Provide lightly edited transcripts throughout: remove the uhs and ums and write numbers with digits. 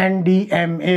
NDMA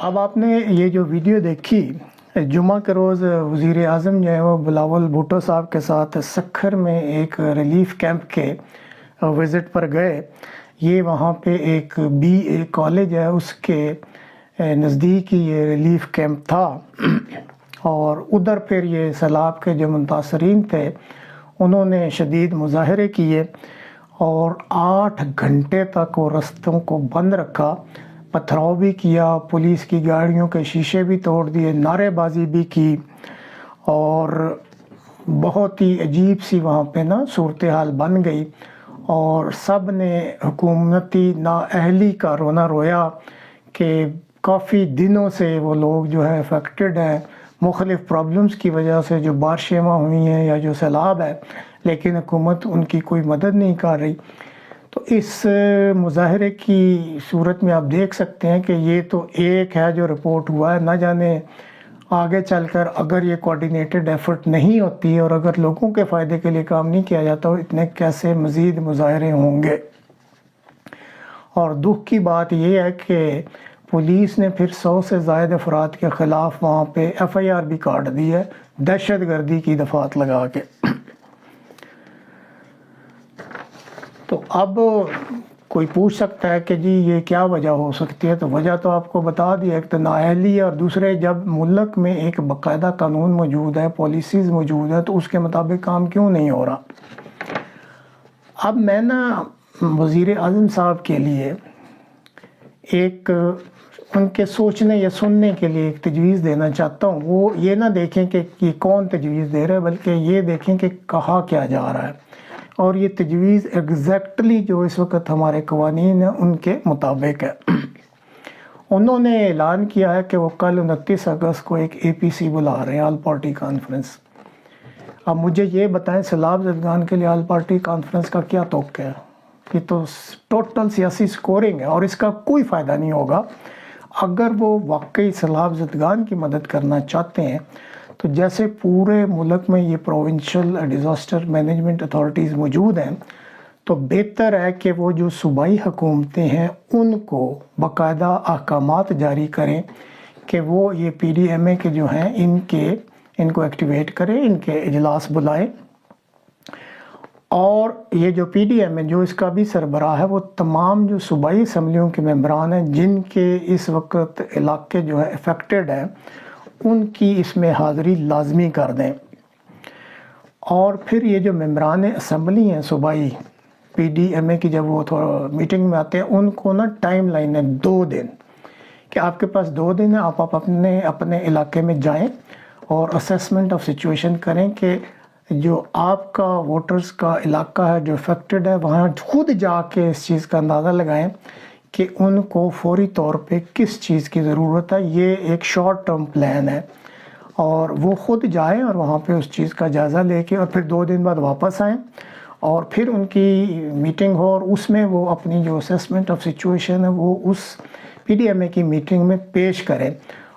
اب آپ نے یہ جو ویڈیو دیکھی، جمعہ کے روز وزیر اعظم جو ہے وہ بلاول بھٹو صاحب کے ساتھ سکھر میں ایک ریلیف کیمپ کے وزٹ پر گئے. یہ وہاں پہ ایک BA کالج ہے، اس کے نزدیک ہی یہ ریلیف کیمپ تھا، اور ادھر پھر یہ سیلاب کے جو متاثرین تھے انہوں نے شدید مظاہرے کیے اور 8 گھنٹے تک وہ رستوں کو بند رکھا، پتھراؤ بھی کیا، پولیس کی گاڑیوں کے شیشے بھی توڑ دیے، نعرے بازی بھی کی، اور بہت ہی عجیب سی وہاں پہ صورتحال بن گئی، اور سب نے حکومتی نااہلی کا رونا رویا کہ کافی دنوں سے وہ لوگ جو ہے افیکٹڈ ہیں مختلف پرابلمز کی وجہ سے، جو بارشیں ہوئی ہیں یا جو سیلاب ہے، لیکن حکومت ان کی کوئی مدد نہیں کر رہی. تو اس مظاہرے کی صورت میں آپ دیکھ سکتے ہیں کہ یہ تو ایک ہے جو رپورٹ ہوا ہے، نہ جانے آگے چل کر اگر یہ کوارڈینیٹڈ ایفرٹ نہیں ہوتی اور اگر لوگوں کے فائدے کے لیے کام نہیں کیا جاتا تو اتنے کیسے مزید مظاہرے ہوں گے. اور دکھ کی بات یہ ہے کہ پولیس نے پھر 100 سے زائد افراد کے خلاف وہاں پہ FIR بھی کاٹ دی ہے، دہشت گردی کی دفعات لگا کے. تو اب کوئی پوچھ سکتا ہے کہ جی یہ کیا وجہ ہو سکتی ہے، تو وجہ تو آپ کو بتا دیا، ایک تو نااہلی ہے، اور دوسرے جب ملک میں ایک باقاعدہ قانون موجود ہے، پالیسیز موجود ہے، تو اس کے مطابق کام کیوں نہیں ہو رہا. اب میں وزیر اعظم صاحب کے لیے ایک ان کے سوچنے یا سننے کے لیے ایک تجویز دینا چاہتا ہوں. وہ یہ نہ دیکھیں کہ یہ کون تجویز دے رہا ہے، بلکہ یہ دیکھیں کہ کہا کیا جا رہا ہے، اور یہ تجویز ایگزیکٹلی جو اس وقت ہمارے قوانین ہیں ان کے مطابق ہے. انہوں نے اعلان کیا ہے کہ وہ کل 29 اگست کو ایک APC بلا رہے ہیں، آل پارٹی کانفرنس. اب مجھے یہ بتائیں سیلاب زدگان کے لیے آل پارٹی کانفرنس کا کیا توقع ہے؟ یہ تو ٹوٹل سیاسی سکورنگ ہے، اور اس کا کوئی فائدہ نہیں ہوگا. اگر وہ واقعی سیلاب زدگان کی مدد کرنا چاہتے ہیں تو جیسے پورے ملک میں یہ پروونشل ڈیزاسٹر مینجمنٹ اتھارٹیز موجود ہیں، تو بہتر ہے کہ وہ جو صوبائی حکومتیں ہیں ان کو باقاعدہ احکامات جاری کریں کہ وہ یہ PDMA کے جو ہیں ان کو ایکٹیویٹ کریں، ان کے اجلاس بلائیں. اور یہ جو PDMA جو اس کا بھی سربراہ ہے، وہ تمام جو صوبائی اسمبلیوں کے ممبران ہیں جن کے اس وقت علاقے جو ہے افیکٹڈ ہیں، ان کی اس میں حاضری لازمی کر دیں. اور پھر یہ جو ممبران اسمبلی ہیں صوبائی PDMA کی، جب وہ میٹنگ میں آتے ہیں ان کو ٹائم لائن ہے 2 دن، کہ آپ کے پاس 2 دن ہے، آپ اپنے علاقے میں جائیں اور اسیسمنٹ آف سچویشن کریں کہ جو آپ کا ووٹرز کا علاقہ ہے جو افیکٹڈ ہے، وہاں خود جا کے اس چیز کا اندازہ لگائیں کہ ان کو فوری طور پہ کس چیز کی ضرورت ہے. یہ ایک شارٹ ٹرم پلان ہے، اور وہ خود جائیں اور وہاں پہ اس چیز کا جائزہ لے کے اور پھر 2 دن بعد واپس آئیں، اور پھر ان کی میٹنگ ہو اور اس میں وہ اپنی جو اسیسمنٹ آف سچویشن ہے وہ اس PDMA کی میٹنگ میں پیش کریں،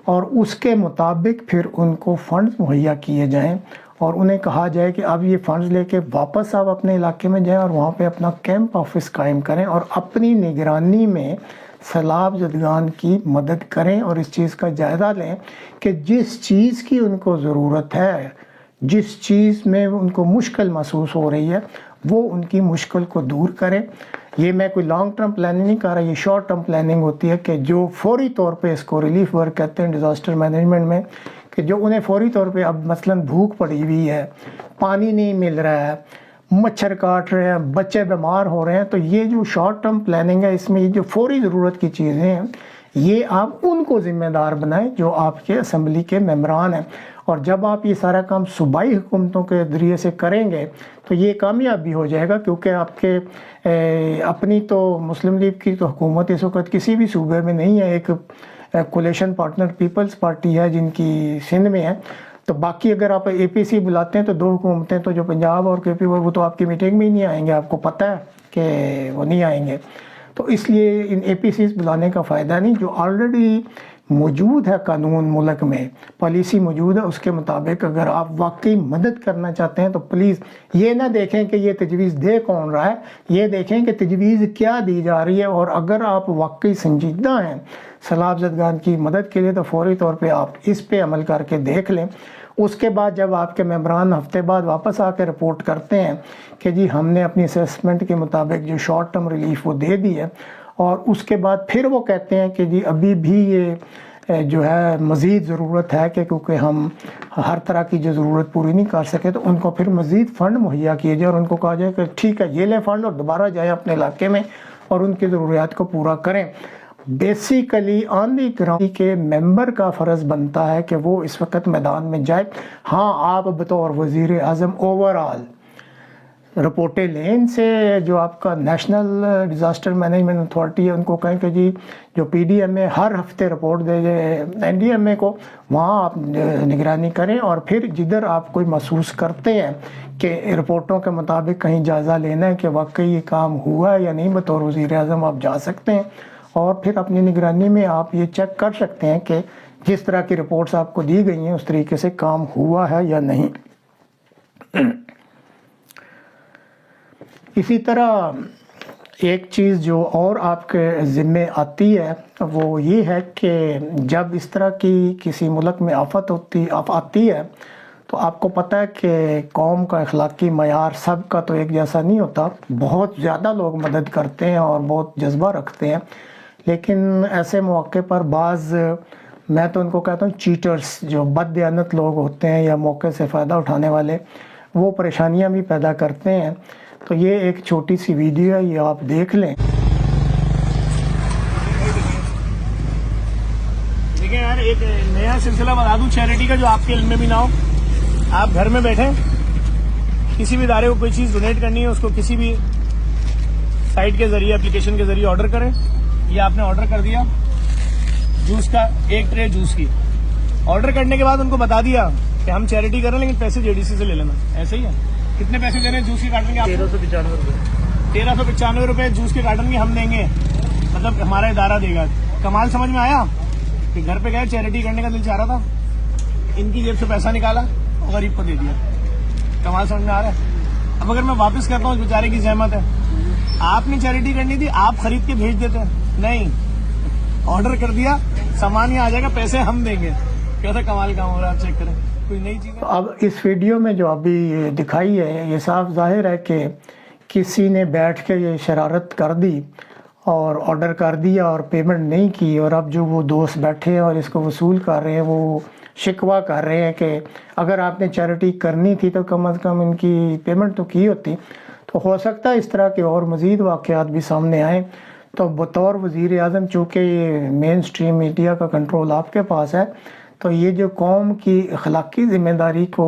اور اس کے مطابق پھر ان کو فنڈز مہیا کیے جائیں، اور انہیں کہا جائے کہ اب یہ فنڈز لے کے واپس آپ اپنے علاقے میں جائیں اور وہاں پہ اپنا کیمپ آفس قائم کریں اور اپنی نگرانی میں سیلاب زدگان کی مدد کریں، اور اس چیز کا جائزہ لیں کہ جس چیز کی ان کو ضرورت ہے، جس چیز میں ان کو مشکل محسوس ہو رہی ہے، وہ ان کی مشکل کو دور کریں. یہ میں کوئی لانگ ٹرم پلاننگ نہیں کر رہا، یہ شارٹ ٹرم پلاننگ ہوتی ہے کہ جو فوری طور پہ اس کو ریلیف ورک کہتے ہیں ڈیزاسٹر مینجمنٹ میں، کہ جو انہیں فوری طور پہ اب مثلاً بھوک پڑی ہوئی ہے، پانی نہیں مل رہا ہے، مچھر کاٹ رہے ہیں، بچے بیمار ہو رہے ہیں، تو یہ جو شارٹ ٹرم پلاننگ ہے اس میں یہ جو فوری ضرورت کی چیزیں ہیں یہ آپ ان کو ذمہ دار بنائیں جو آپ کے اسمبلی کے ممبران ہیں. اور جب آپ یہ سارا کام صوبائی حکومتوں کے ذریعے سے کریں گے تو یہ کامیاب بھی ہو جائے گا، کیونکہ آپ کے اپنی تو مسلم لیگ کی تو حکومت اس وقت کسی بھی صوبے میں نہیں ہے، ایک کولیشن پارٹنر پیپلز پارٹی ہے جن کی سندھ میں ہے. تو باقی اگر آپ APC بلاتے ہیں تو 2 حکومتیں تو جو پنجاب اور KP وہ تو آپ کی میٹنگ میں ہی نہیں آئیں گے، آپ کو پتہ ہے کہ وہ نہیں آئیں گے. تو اس لیے ان APCs بلانے کا فائدہ نہیں. جو آلریڈی موجود ہے قانون ملک میں، پالیسی موجود ہے، اس کے مطابق اگر آپ واقعی مدد کرنا چاہتے ہیں تو پلیز یہ نہ دیکھیں کہ یہ تجویز دے کون رہا ہے، یہ دیکھیں کہ تجویز کیا دی جا رہی ہے، اور اگر آپ واقعی سنجیدہ ہیں سیلاب زدگان کی مدد کے لیے تو فوری طور پہ آپ اس پہ عمل کر کے دیکھ لیں۔ اس کے بعد جب آپ کے ممبران ہفتے بعد واپس آ کے رپورٹ کرتے ہیں کہ جی ہم نے اپنی اسیسمنٹ کے مطابق جو شارٹ ٹرم ریلیف وہ دے دی ہے، اور اس کے بعد پھر وہ کہتے ہیں کہ جی ابھی بھی یہ جو ہے مزید ضرورت ہے کہ کیونکہ ہم ہر طرح کی جو ضرورت پوری نہیں کر سکے، تو ان کو پھر مزید فنڈ مہیا کیے جائے اور ان کو کہا جائے کہ ٹھیک ہے یہ لیں فنڈ اور دوبارہ جائیں اپنے علاقے میں اور ان کی ضروریات کو پورا کریں۔ بیسیکلی آن دی گراؤنڈ کے ممبر کا فرض بنتا ہے کہ وہ اس وقت میدان میں جائے۔ ہاں آپ بطور وزیر اعظم اوورآل رپورٹیں لیں ان سے، جو آپ کا نیشنل ڈیزاسٹر مینجمنٹ اتھارٹی ہے ان کو کہیں کہ جی جو پی ڈی ایم اے ہر ہفتے رپورٹ دے جائے این ڈی ایم اے کو، وہاں آپ نگرانی کریں، اور پھر جدھر آپ کوئی محسوس کرتے ہیں کہ رپورٹوں کے مطابق کہیں جائزہ لینا ہے کہ واقعی یہ کام ہوا ہے یا نہیں، بطور وزیر اعظم آپ جا سکتے ہیں، اور پھر اپنی نگرانی میں آپ یہ چیک کر سکتے ہیں کہ جس طرح کی رپورٹس آپ کو دی گئی ہیں اس طریقے سے کام ہوا ہے یا نہیں۔ اسی طرح ایک چیز جو اور آپ کے ذمے آتی ہے وہ یہ ہے کہ جب اس طرح کی کسی ملک میں آفت آتی ہے تو آپ کو پتہ ہے کہ قوم کا اخلاقی معیار سب کا تو ایک جیسا نہیں ہوتا، بہت زیادہ لوگ مدد کرتے ہیں اور بہت جذبہ رکھتے ہیں، لیکن ایسے موقع پر بعض، میں تو ان کو کہتا ہوں چیٹرز، جو بد دیانت لوگ ہوتے ہیں یا موقع سے فائدہ اٹھانے والے، وہ پریشانیاں بھی پیدا کرتے ہیں۔ تو یہ ایک چھوٹی سی ویڈیو ہے، یہ آپ دیکھ لیں۔ دیکھیں یار، ایک نیا سلسلہ بتا دوں چیریٹی کا جو آپ کے علم میں بھی نہ ہو۔ آپ گھر میں بیٹھیں، کسی بھی ادارے کو کوئی چیز ڈونیٹ کرنی ہے، اس کو کسی بھی سائٹ کے ذریعے، اپلیکیشن کے ذریعے آرڈر کریں۔ یہ آپ نے آرڈر کر دیا جوس کا، ایک ٹرے جوس کی، آرڈر کرنے کے بعد ان کو بتا دیا کہ ہم چیریٹی کر رہے ہیں لیکن پیسے جے ڈی سی سے لے لینا، ایسے ہی ہے۔ کتنے پیسے دے رہے ہیں جوس کے کارٹن کے؟ 1395 روپے۔ 1395 روپے جوس کے کارٹن کے ہم دیں گے، مطلب ہمارا ادارہ دے گا۔ کمال سمجھ میں آیا کہ گھر پہ گئے چیریٹی کرنے کا دل چاہ رہا تھا، ان کی جیب سے پیسہ نکالا اور غریب کو دے دیا۔ کمال سمجھ میں آ رہا ہے؟ اب اگر میں واپس کرتا ہوں اس بیچارے کی زحمت ہے، آپ نے چیریٹی کرنی تھی، آپ خرید کے بھیج دیتے، نہیں، آرڈر کر دیا، سامان ہی آ جائے گا، پیسے ہم دیں گے۔ کیسا کمال کام ہو رہا ہے، آپ چیک کریں، کوئی نئی چیز۔ اب اس ویڈیو میں جو ابھی دکھائی ہے یہ صاف ظاہر ہے کہ کسی نے بیٹھ کے یہ شرارت کر دی اور آرڈر کر دیا اور پیمنٹ نہیں کی، اور اب جو وہ دوست بیٹھے ہیں اور اس کو وصول کر رہے ہیں وہ شکوہ کر رہے ہیں کہ اگر آپ نے چیریٹی کرنی تھی تو کم از کم ان کی پیمنٹ تو کی ہوتی۔ تو ہو سکتا ہے اس طرح کے اور مزید واقعات بھی سامنے آئیں، تو بطور وزیر اعظم چونکہ یہ مین سٹریم میڈیا کا کنٹرول آپ کے پاس ہے، تو یہ جو قوم کی اخلاقی ذمہ داری کو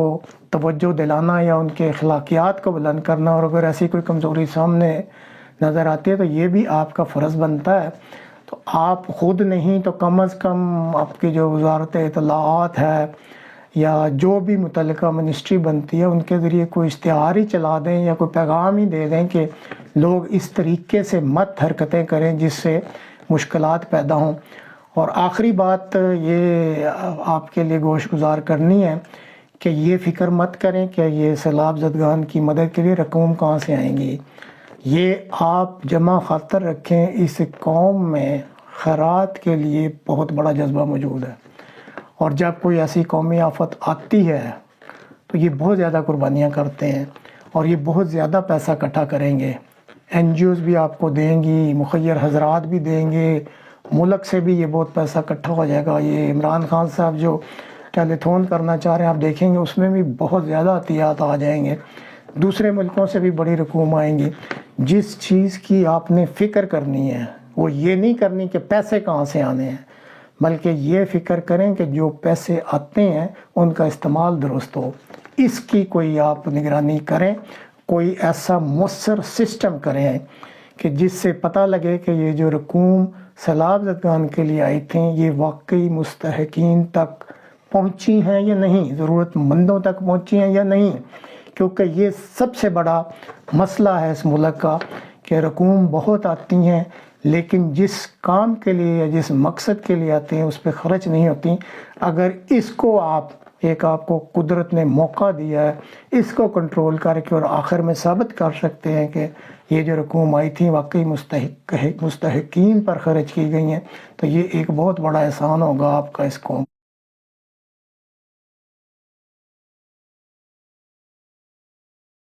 توجہ دلانا یا ان کے اخلاقیات کو بلند کرنا، اور اگر ایسی کوئی کمزوری سامنے نظر آتی ہے تو یہ بھی آپ کا فرض بنتا ہے۔ تو آپ خود نہیں تو کم از کم آپ کی جو وزارت اطلاعات ہے یا جو بھی متعلقہ منسٹری بنتی ہے ان کے ذریعے کوئی اشتہار ہی چلا دیں یا کوئی پیغام ہی دے دیں کہ لوگ اس طریقے سے مت حرکتیں کریں جس سے مشکلات پیدا ہوں۔ اور آخری بات یہ آپ کے لیے گوش گزار کرنی ہے کہ یہ فکر مت کریں کہ یہ سیلاب زدگان کی مدد کے لیے رقوم کہاں سے آئیں گی، یہ آپ جمع خاطر رکھیں، اس قوم میں خیرات کے لیے بہت بڑا جذبہ موجود ہے، اور جب کوئی ایسی قومی آفت آتی ہے تو یہ بہت زیادہ قربانیاں کرتے ہیں اور یہ بہت زیادہ پیسہ اکٹھا کریں گے، این جی اوز بھی آپ کو دیں گی، مخیر حضرات بھی دیں گے، ملک سے بھی یہ بہت پیسہ اکٹھا ہو جائے گا۔ یہ عمران خان صاحب جو ٹیلی تھون کرنا چاہ رہے ہیں آپ دیکھیں گے اس میں بھی بہت زیادہ عطیات آ جائیں گے، دوسرے ملکوں سے بھی بڑی رقوم آئیں گی۔ جس چیز کی آپ نے فکر کرنی ہے وہ یہ نہیں کرنی کہ پیسے کہاں سے آنے ہیں، بلکہ یہ فکر کریں کہ جو پیسے آتے ہیں ان کا استعمال درست ہو، اس کی کوئی آپ نگرانی کریں، کوئی ایسا مؤثر سسٹم کریں کہ جس سے پتہ لگے کہ یہ جو رقوم سیلاب زدگان کے لیے آئی تھیں یہ واقعی مستحقین تک پہنچی ہیں یا نہیں، ضرورت مندوں تک پہنچی ہیں یا نہیں، کیونکہ یہ سب سے بڑا مسئلہ ہے اس ملک کا کہ رقوم بہت آتی ہیں لیکن جس کام کے لیے یا جس مقصد کے لیے آتے ہیں اس پہ خرچ نہیں ہوتی. اگر اس کو آپ کو قدرت نے موقع دیا ہے, اس کو کنٹرول کر کے اور آخر میں ثابت کر سکتے ہیں کہ یہ جو رقوم آئی تھی واقعی مستحقین پر خرچ کی گئی ہیں, تو یہ ایک بہت بڑا احسان ہوگا آپ کا اس قوم.